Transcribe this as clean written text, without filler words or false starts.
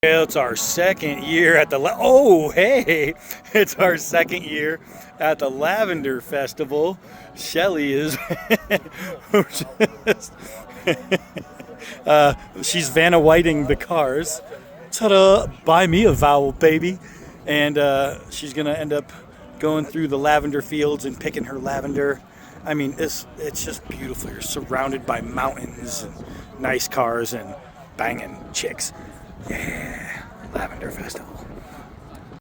It's our second year at the oh hey, it's our second year at the Lavender Festival. Shelly is she's Vanna Whiting the cars. Ta-da! Buy me a vowel, baby. And she's gonna end up going through the lavender fields and picking her lavender. I mean, it's just beautiful. You're surrounded by mountains and nice cars and banging chicks. Yeah, Lavender Festival.